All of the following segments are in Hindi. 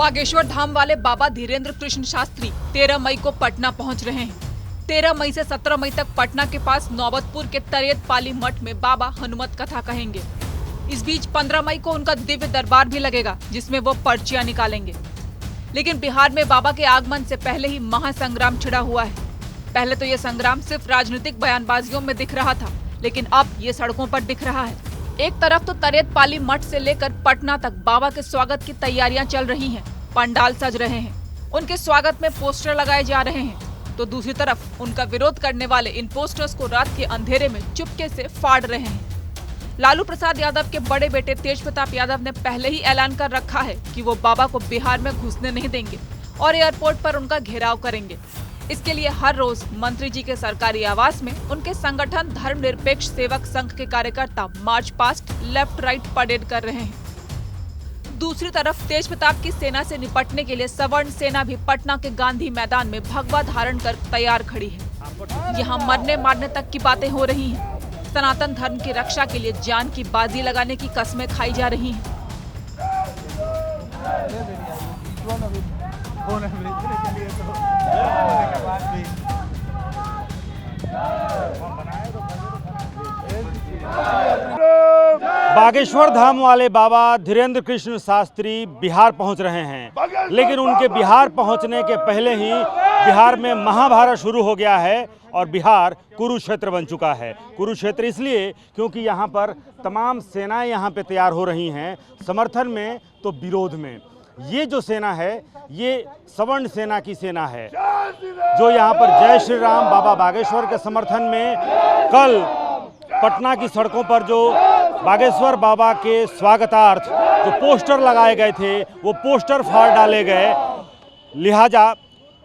बागेश्वर धाम वाले बाबा धीरेन्द्र कृष्ण शास्त्री 13 मई को पटना पहुंच रहे हैं। 13 मई से 17 मई तक पटना के पास नौबतपुर के तरेत पाली मठ में बाबा हनुमत कथा कहेंगे। इस बीच 15 मई को उनका दिव्य दरबार भी लगेगा, जिसमें वो पर्चियां निकालेंगे। लेकिन बिहार में बाबा के आगमन से पहले ही महासंग्राम छिड़ा हुआ है। पहले तो ये संग्राम सिर्फ राजनीतिक बयानबाजियों में दिख रहा था, लेकिन अब ये सड़कों पर दिख रहा है। एक तरफ तो तरेत पाली मठ से लेकर पटना तक बाबा के स्वागत की तैयारियां चल रही हैं, पंडाल सज रहे हैं, उनके स्वागत में पोस्टर लगाए जा रहे हैं, तो दूसरी तरफ उनका विरोध करने वाले इन पोस्टर्स को रात के अंधेरे में चुपके से फाड़ रहे हैं। लालू प्रसाद यादव के बड़े बेटे तेज प्रताप यादव ने पहले ही ऐलान कर रखा है कि वो बाबा को बिहार में घुसने नहीं देंगे और एयरपोर्ट पर उनका घेराव करेंगे। इसके लिए हर रोज मंत्री जी के सरकारी आवास में उनके संगठन धर्मनिरपेक्ष सेवक संघ के कार्यकर्ता march past left right parade कर रहे हैं। दूसरी तरफ तेज प्रताप की सेना से निपटने के लिए सवर्ण सेना भी पटना के गांधी मैदान में भगवा धारण कर तैयार खड़ी है। यहाँ मरने मारने तक की बातें हो रही हैं। सनातन धर्म की रक्षा के लिए जान की बाजी लगाने की कस्में खाई जा रही हैं। बागेश्वर धाम वाले बाबा धीरेन्द्र कृष्ण शास्त्री बिहार पहुंच रहे हैं, लेकिन उनके बिहार पहुंचने के पहले ही बिहार में महाभारत शुरू हो गया है और बिहार कुरुक्षेत्र बन चुका है। कुरुक्षेत्र इसलिए क्योंकि यहाँ पर तमाम सेनाएं यहाँ पे तैयार हो रही हैं, समर्थन में तो विरोध में। ये जो सेना है ये सवर्ण सेना की सेना है, जो यहाँ पर जय श्री राम बाबा बागेश्वर के समर्थन में कल पटना की सड़कों पर जो बागेश्वर बाबा के स्वागतार्थ जो पोस्टर लगाए गए थे वो पोस्टर फाड़ डाले गए। लिहाजा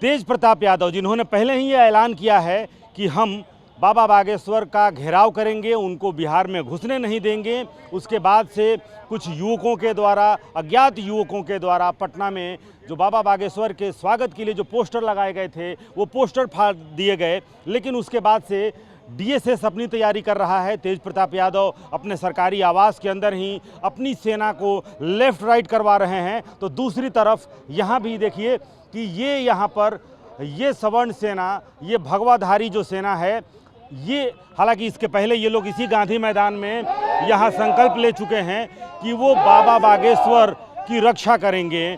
तेज प्रताप यादव, जिन्होंने पहले ही ये ऐलान किया है कि हम बाबा बागेश्वर का घेराव करेंगे, उनको बिहार में घुसने नहीं देंगे, उसके बाद से कुछ युवकों के द्वारा, अज्ञात युवकों के द्वारा पटना में जो बाबा बागेश्वर के स्वागत के लिए जो पोस्टर लगाए गए थे वो पोस्टर फाड़ दिए गए। लेकिन उसके बाद से डीएसएस अपनी तैयारी कर रहा है। तेज प्रताप यादव अपने सरकारी आवास के अंदर ही अपनी सेना को लेफ्ट राइट करवा रहे हैं। तो दूसरी तरफ यहाँ भी देखिए कि ये यहाँ पर ये सवर्ण सेना, ये भगवाधारी जो सेना है, ये हालांकि इसके पहले ये लोग इसी गांधी मैदान में यहाँ संकल्प ले चुके हैं कि वो बाबा बागेश्वर की रक्षा करेंगे।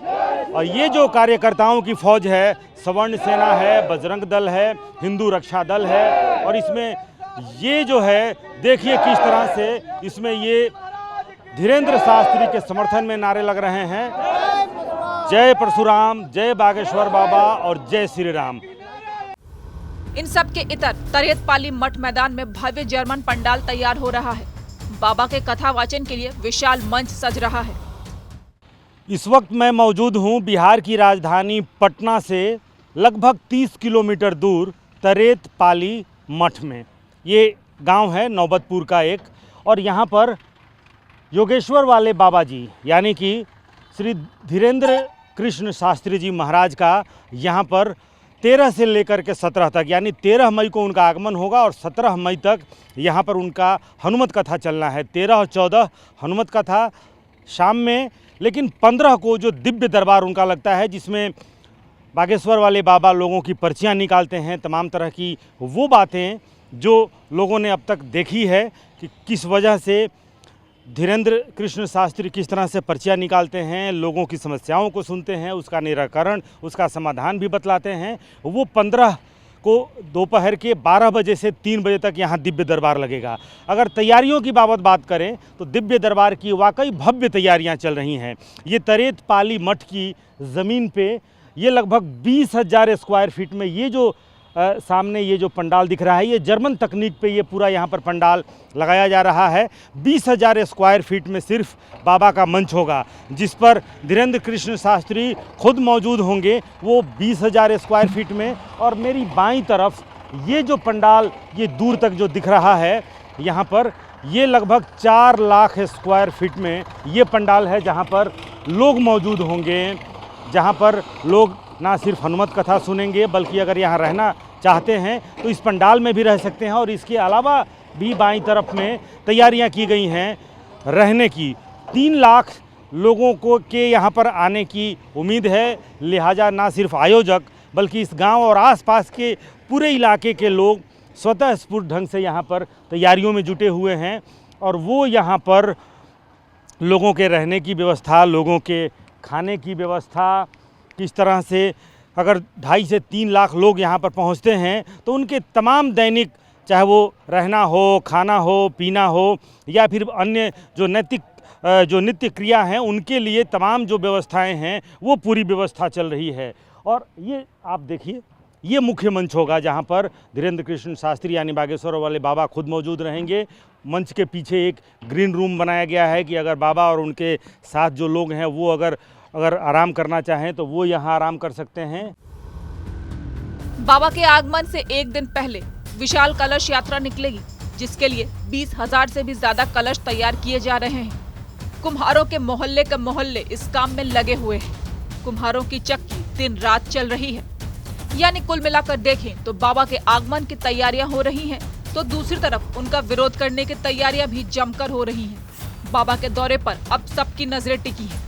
और ये जो कार्यकर्ताओं की फौज है, सवर्ण सेना है, बजरंग दल है, हिंदू रक्षा दल है, और इसमें ये जो है देखिए किस तरह से इसमें ये धीरेन्द्र शास्त्री के समर्थन में नारे लग रहे हैं, जय परशुराम, जय बागेश्वर बाबा और जय श्री राम। इन सब के इतर तरेत पाली मठ मैदान में भव्य जर्मन पंडाल तैयार हो रहा है। बाबा के कथा वाचन के लिए विशाल मंच सज रहा है। इस वक्त मैं मौजूद हूं बिहार की राजधानी पटना से लगभग 30 किलोमीटर दूर तरेत पाली मठ में। ये गांव है नौबतपुर का एक, और यहाँ पर योगेश्वर वाले बाबा जी यानी कि श्री धीरेन्द्र कृष्ण शास्त्री जी महाराज का यहाँ पर 13 से लेकर के 17 तक, यानी 13 मई को उनका आगमन होगा और 17 मई तक यहाँ पर उनका हनुमत कथा चलना है। 13 और 14 हनुमत कथा शाम में, लेकिन 15 को जो दिव्य दरबार उनका लगता है, जिसमें बागेश्वर वाले बाबा लोगों की पर्चियाँ निकालते हैं, तमाम तरह की वो बातें जो लोगों ने अब तक देखी है कि किस वजह से धीरेन्द्र कृष्ण शास्त्री किस तरह से पर्चियाँ निकालते हैं, लोगों की समस्याओं को सुनते हैं, उसका निराकरण, उसका समाधान भी बतलाते हैं। वो 15 को दोपहर के 12 बजे से 3 बजे तक यहाँ दिव्य दरबार लगेगा। अगर तैयारियों की बात करें तो दिव्य दरबार की वाकई भव्य तैयारियाँ चल रही हैं। ये तरेत पाली मठ की ज़मीन पे ये लगभग 20,000 स्क्वायर फीट में ये जो सामने ये जो पंडाल दिख रहा है, ये जर्मन तकनीक पे ये पूरा यहाँ पर पंडाल लगाया जा रहा है। 20,000 स्क्वायर फीट में सिर्फ बाबा का मंच होगा, जिस पर धीरेन्द्र कृष्ण शास्त्री खुद मौजूद होंगे, वो 20,000 स्क्वायर फीट में। और मेरी बाईं तरफ ये जो पंडाल ये दूर तक जो दिख रहा है, यहाँ पर ये लगभग 4 लाख स्क्वायर फीट में ये पंडाल है, जहाँ पर लोग मौजूद होंगे, जहाँ पर लोग ना सिर्फ हनुमत कथा सुनेंगे बल्कि अगर यहाँ रहना चाहते हैं तो इस पंडाल में भी रह सकते हैं। और इसके अलावा भी बाईं तरफ में तैयारियां की गई हैं रहने की। 3 लाख लोगों को के यहाँ पर आने की उम्मीद है। लिहाजा ना सिर्फ आयोजक बल्कि इस गांव और आसपास के पूरे इलाके के लोग स्वतः स्फूर्त ढंग से यहाँ पर तैयारियों में जुटे हुए हैं और वो यहाँ पर लोगों के रहने की व्यवस्था, लोगों के खाने की व्यवस्था, किस तरह से अगर 2.5 से 3 लाख लोग यहाँ पर पहुँचते हैं तो उनके तमाम दैनिक, चाहे वो रहना हो, खाना हो, पीना हो या फिर अन्य जो नित्य क्रिया हैं उनके लिए तमाम जो व्यवस्थाएं हैं वो पूरी व्यवस्था चल रही है। और ये आप देखिए, ये मुख्य मंच होगा जहाँ पर धीरेंद्र कृष्ण शास्त्री यानी बागेश्वर वाले बाबा खुद मौजूद रहेंगे। मंच के पीछे एक ग्रीन रूम बनाया गया है कि अगर बाबा और उनके साथ जो लोग हैं वो अगर आराम करना चाहें तो वो यहाँ आराम कर सकते हैं। बाबा के आगमन से एक दिन पहले विशाल कलश यात्रा निकलेगी, जिसके लिए 20,000 से भी ज्यादा कलश तैयार किए जा रहे हैं। कुम्हारों के मोहल्ले इस काम में लगे हुए हैं। कुम्हारों की चक्की दिन रात चल रही है। यानी कुल मिलाकर देखें तो बाबा के आगमन की तैयारियां हो रही हैं, तो दूसरी तरफ उनका विरोध करने की तैयारियां भी जमकर हो रही हैं। बाबा के दौरे पर अब सबकी नजरें टिकी हैं।